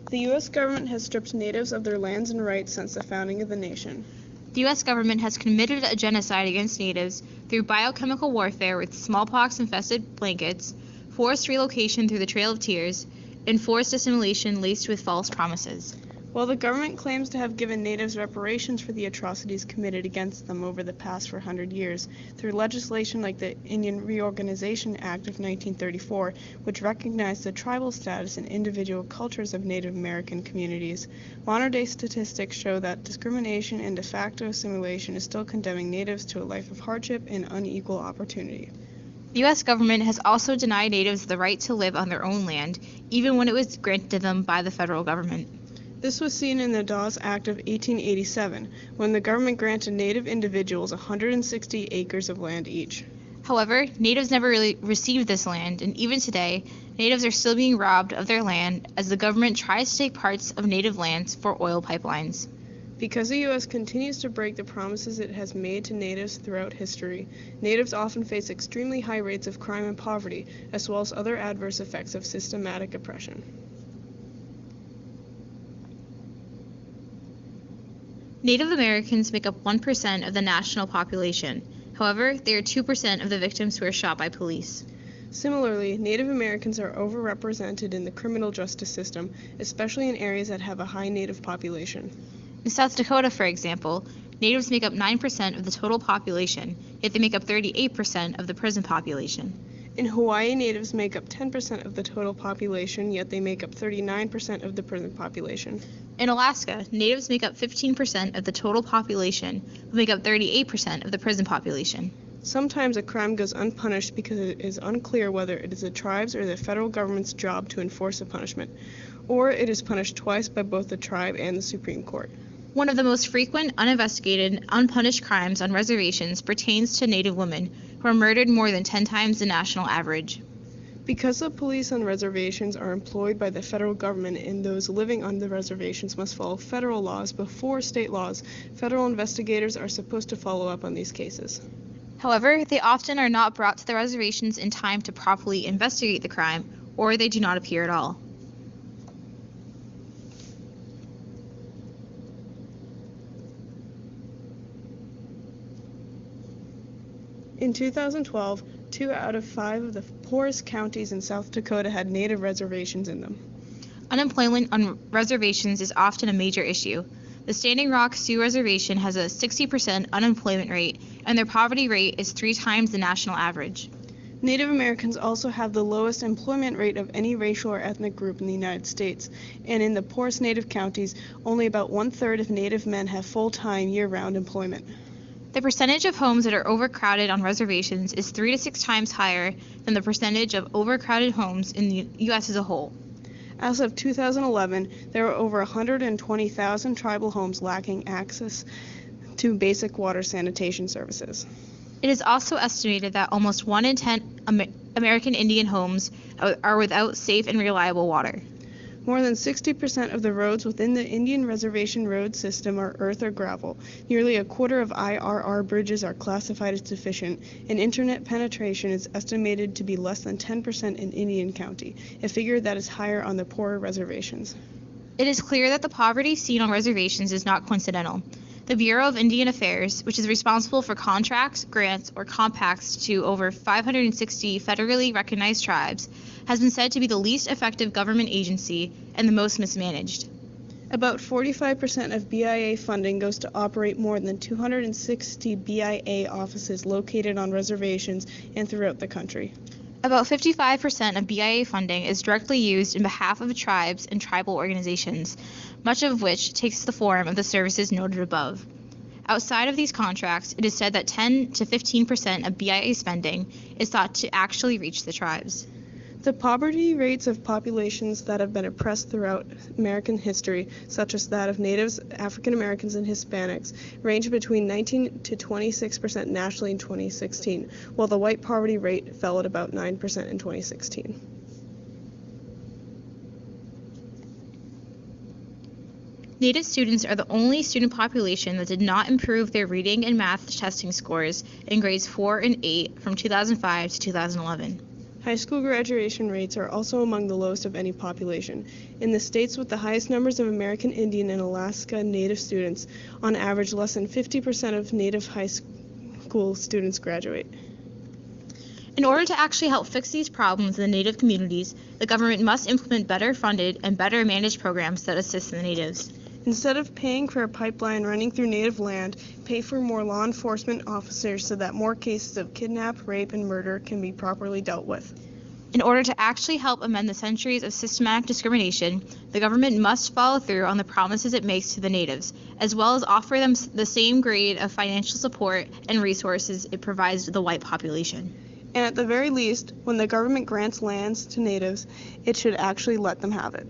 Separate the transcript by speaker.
Speaker 1: The U.S. government has stripped natives of their lands and rights since the founding of the nation.
Speaker 2: The U.S. government has committed a genocide against natives through biochemical warfare with smallpox-infested blankets, forced relocation through the Trail of Tears, and forced assimilation laced with false promises.
Speaker 1: While the government claims to have given natives reparations for the atrocities committed against them over the past 400 years through legislation like the Indian Reorganization Act of 1934, which recognized the tribal status and individual cultures of Native American communities, modern-day statistics show that discrimination and de facto assimilation is still condemning natives to a life of hardship and unequal opportunity.
Speaker 2: The U.S. government has also denied natives the right to live on their own land, even when it was granted to them by the federal government.
Speaker 1: This was seen in the Dawes Act of 1887, when the government granted Native individuals 160 acres of land each.
Speaker 2: However, natives never really received this land, and even today, natives are still being robbed of their land as the government tries to take parts of native lands for oil pipelines.
Speaker 1: Because the U.S. continues to break the promises it has made to natives throughout history, natives often face extremely high rates of crime and poverty, as well as other adverse effects of systematic oppression.
Speaker 2: Native Americans make up 1% of the national population. However, they are 2% of the victims who are shot by police.
Speaker 1: Similarly, Native Americans are overrepresented in the criminal justice system, especially in areas that have a high Native population.
Speaker 2: In South Dakota, for example, natives make up 9% of the total population, yet they make up 38% of the prison population.
Speaker 1: In Hawaii, natives make up 10% of the total population, yet they make up 39% of the prison population.
Speaker 2: In Alaska, natives make up 15% of the total population, but make up 38% of the prison population.
Speaker 1: Sometimes a crime goes unpunished because it is unclear whether it is the tribe's or the federal government's job to enforce the punishment, or it is punished twice by both the tribe and the Supreme Court.
Speaker 2: One of the most frequent, uninvestigated, unpunished crimes on reservations pertains to Native women, who are murdered more than 10 times the national average.
Speaker 1: Because the police on reservations are employed by the federal government and those living on the reservations must follow federal laws before state laws, federal investigators are supposed to follow up on these cases.
Speaker 2: However, they often are not brought to the reservations in time to properly investigate the crime, or they do not appear at all.
Speaker 1: In 2012, 2 out of 5 of the poorest counties in South Dakota had Native reservations in them.
Speaker 2: Unemployment on reservations is often a major issue. The Standing Rock Sioux Reservation has a 60% unemployment rate, and their poverty rate is 3 times the national average.
Speaker 1: Native Americans also have the lowest employment rate of any racial or ethnic group in the United States, and in the poorest Native counties, only about 1/3 of Native men have full-time, year-round employment.
Speaker 2: The percentage of homes that are overcrowded on reservations is 3 to 6 times higher than the percentage of overcrowded homes in the U.S. as a whole.
Speaker 1: As of 2011, there were over 120,000 tribal homes lacking access to basic water sanitation services.
Speaker 2: It is also estimated that almost 1 in 10 American Indian homes are without safe and reliable water.
Speaker 1: More than 60% of the roads within the Indian Reservation road system are earth or gravel. Nearly a quarter of IRR bridges are classified as deficient, and internet penetration is estimated to be less than 10% in Indian County, a figure that is higher on the poorer reservations.
Speaker 2: It is clear that the poverty seen on reservations is not coincidental. The Bureau of Indian Affairs, which is responsible for contracts, grants, or compacts to over 560 federally recognized tribes, has been said to be the least effective government agency and the most mismanaged.
Speaker 1: About 45% of BIA funding goes to operate more than 260 BIA offices located on reservations and throughout the country.
Speaker 2: About 55% of BIA funding is directly used in behalf of tribes and tribal organizations, much of which takes the form of the services noted above. Outside of these contracts, it is said that 10 to 15% of BIA spending is thought to actually reach the tribes.
Speaker 1: The poverty rates of populations that have been oppressed throughout American history, such as that of Natives, African Americans, and Hispanics, range between 19 to 26% nationally in 2016, while the white poverty rate fell at about 9% in 2016.
Speaker 2: Native students are the only student population that did not improve their reading and math testing scores in grades 4 and 8 from 2005 to 2011.
Speaker 1: High school graduation rates are also among the lowest of any population. In the states with the highest numbers of American Indian and Alaska Native students, on average less than 50% of Native high school students graduate.
Speaker 2: In order to actually help fix these problems in the Native communities, the government must implement better funded and better managed programs that assist the Natives.
Speaker 1: Instead of paying for a pipeline running through Native land, pay for more law enforcement officers so that more cases of kidnap, rape, and murder can be properly dealt with.
Speaker 2: In order to actually help amend the centuries of systematic discrimination, the government must follow through on the promises it makes to the Natives, as well as offer them the same grade of financial support and resources it provides to the white population.
Speaker 1: And at the very least, when the government grants lands to Natives, it should actually let them have it.